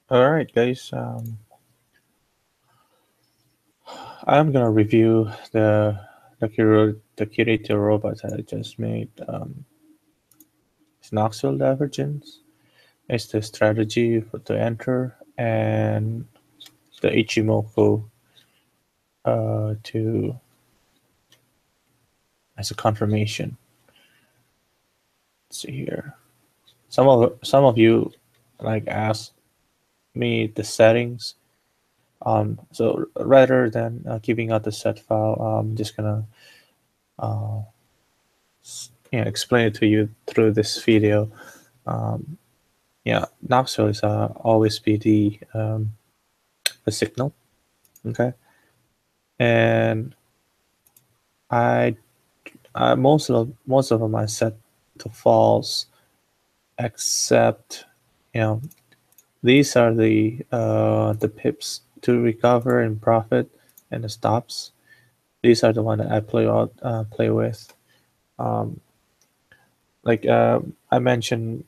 All right, guys. I'm gonna review the Kirito robot that I just made. It's Knoxville divergence. It's the strategy to enter and the Ichimoku to as a confirmation. Let's see here. Some of you like ask me the settings. So rather than giving out the set file, I'm just gonna uh, explain it to you through this video. Um, yeah, Knoxville is always be the signal, okay, and I, most of them I set to false, except you know these are the pips to recover and profit and the stops. These are the one that I play with. Um, like I mentioned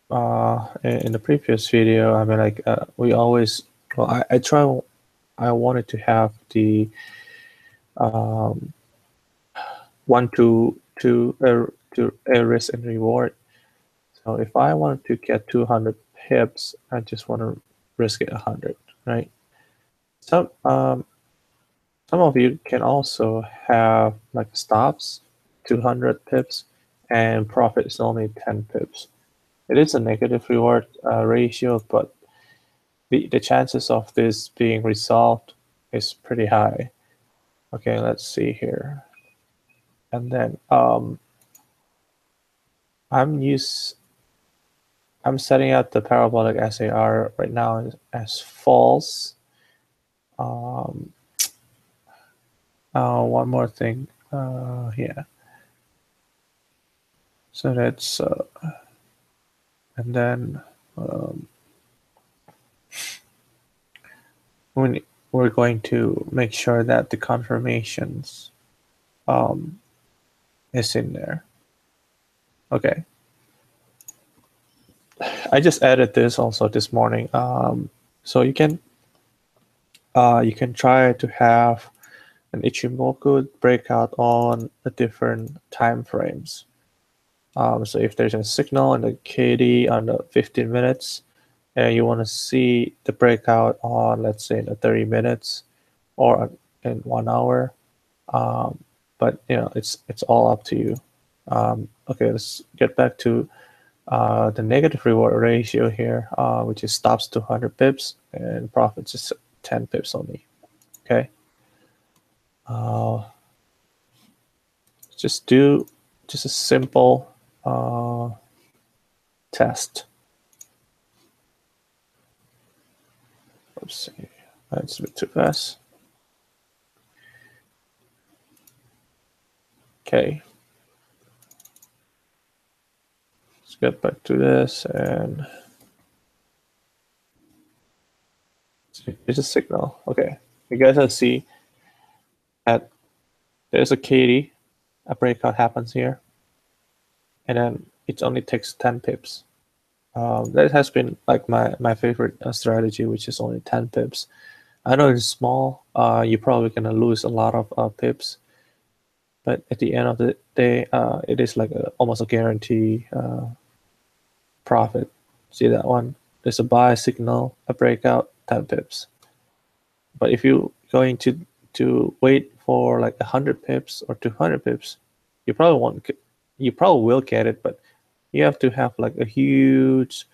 in the previous video, I mean, like we always, well, I wanted to have the um, one to a risk and reward. So if I wanted to get 200 pips, I just want to risk it 100, right? Some um, some of you can also have like stops, 200 pips, and profit is only 10 pips. It is a negative reward ratio, but the chances of this being resolved is pretty high. Okay, let's see here. And then I'm use I'm setting out the parabolic SAR right now as false. Um, one more thing. Yeah. So that's and then um, when we're going to make sure that the confirmations um, is in there. Okay. I just added this also this morning. So you can try to have an Ichimoku breakout on the different time frames. So if there's a signal in the KD on the 15 minutes, and you want to see the breakout on, let's say, in the 30 minutes or in 1 hour, but it's all up to you. Okay, let's get back to the negative reward ratio here, which is stops to 100 pips and profits is 10 pips only. Okay. Uh, just do just a simple test. Let's see. That's a bit too fast. Okay. Let's get back to this and it's a signal. Okay. You guys can see that there's a KD, a breakout happens here, and then it only takes 10 pips. That has been like my favorite strategy, which is only 10 pips. I know it's small. You're probably gonna lose a lot of pips, but at the end of the day, it is like almost a guarantee profit. See that one? There's a buy signal, a breakout, 10 pips. But if you going to wait for like 100 pips or 200 pips, you probably won't. You probably will get it, but you have to have like a huge,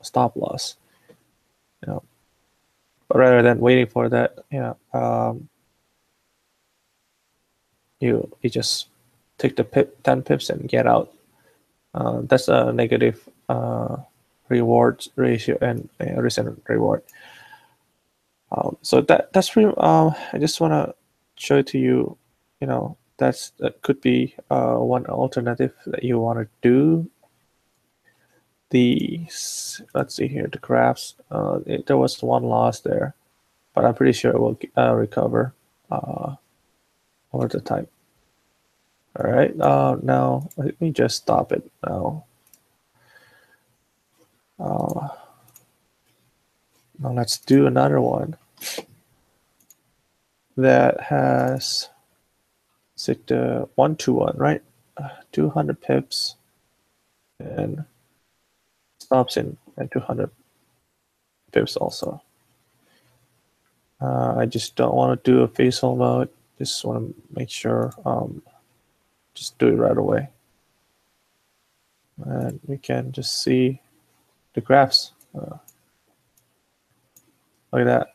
stop loss. You know, but rather than waiting for that, you just take the 10 pips and get out. That's a negative reward ratio and risk and reward. So that's pretty. I just want to show it to you. That could be one alternative that you want to do. Let's see here, the graphs. There was one loss there, but I'm pretty sure it will recover over the time. All right. Now let me just stop it now. Now let's do another one that has the 1-to-1, right? 200 pips and stops in at 200 pips also. I just don't want to do a facial mode. Just want to make sure, just do it right away. And we can just see the graphs. Look at that.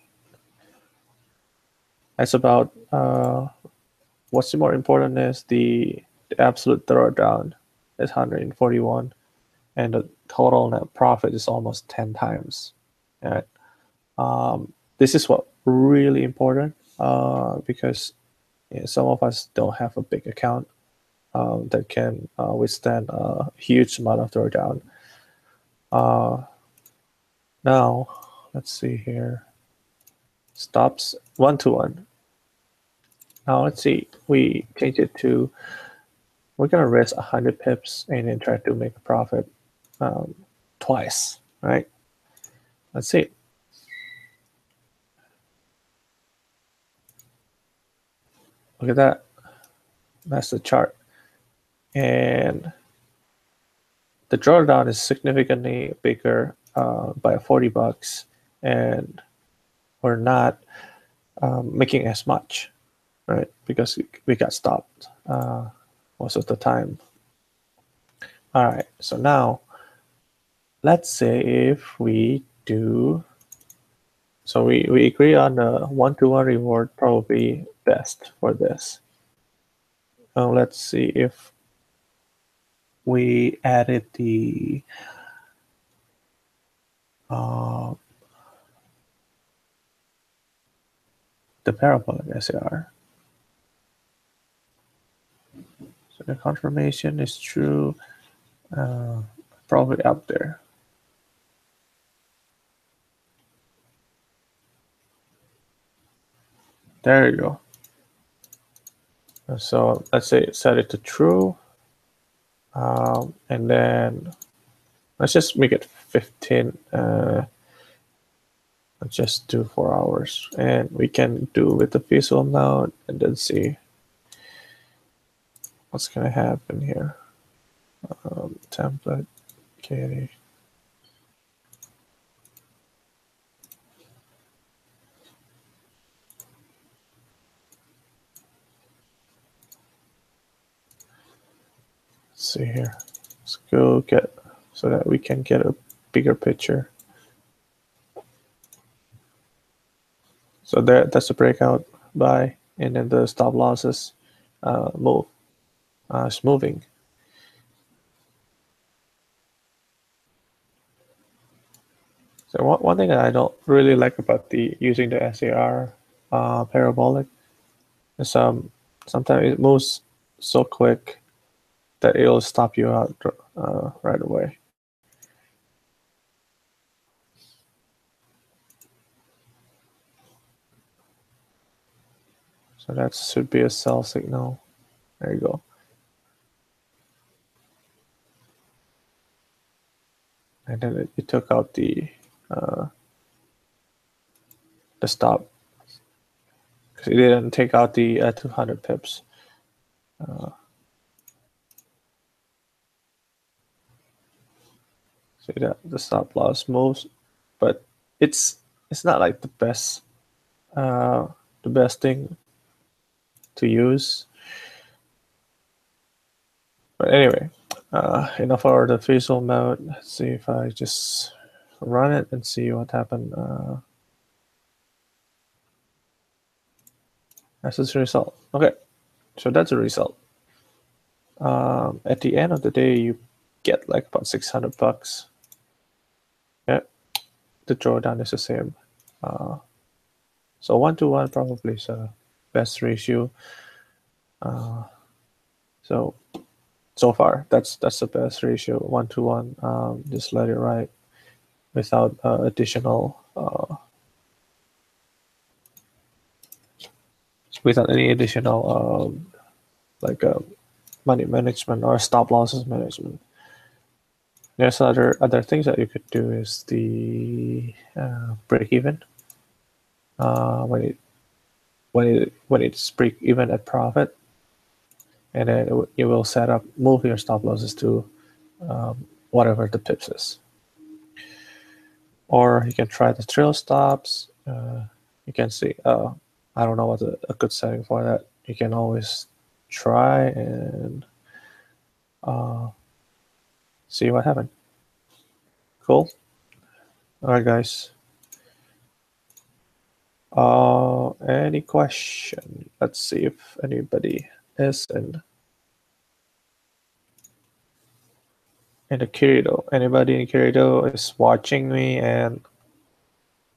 That's about, what's more important is the absolute throwdown is 141, and the total net profit is almost 10 times. Right? This is what really important, because some of us don't have a big account that can withstand a huge amount of throwdown. Now, let's see here. Stops 1-to-1. Now let's see. We change it to, we're gonna risk 100 pips and then try to make a profit twice, right? Let's see. Look at that. That's the chart. And the drawdown is significantly bigger by 40 bucks, and we're not making as much, right? Because we got stopped most of the time. All right, so now let's say if we do, so we agree on the 1-to-1 reward probably best for this. Let's see if we added the parabolic SAR. So the confirmation is true, probably up there. There you go. So let's say set it to true, and then let's just make it 15. Let's just do 4 hours, and we can do with the visual mode and then see what's gonna happen here. Template, Katie. Let's see here. Let's go get, so that we can get a bigger picture. So that's the breakout buy, and then the stop losses move. It's moving. So one thing that I don't really like about using the SAR parabolic is sometimes it moves so quick that it'll stop you out right away. So that should be a sell signal. There you go. And then it took out the stop, because it didn't take out the 200 pips. See that the stop loss moves, but it's not like the best thing to use. But anyway, enough for the visual mode. Let's see if I just run it and see what happened. That's the result. Okay, so that's the result. At the end of the day, you get like about 600 bucks. Yeah, the drawdown is the same. So 1-to-1 probably is a best ratio. So far, that's the best ratio, 1-to-1. Just let it ride without without any additional like money management or stop losses management. There's other things that you could do is the break even. When it's break even at profit, and then you will move your stop losses to whatever the pips is. Or you can try the trail stops. You can see, I don't know what a good setting for that. You can always try and see what happens. Cool. All right, guys. Any question? Let's see if anybody is in the Kirito. Anybody in Kirito is watching me and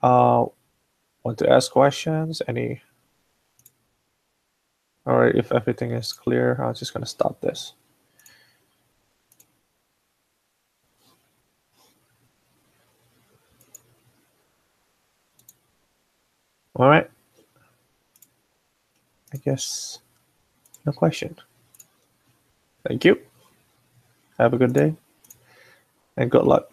want to ask questions? Any? All right, if everything is clear, I'm just gonna stop this. All right. I guess no question. Thank you. Have a good day and good luck.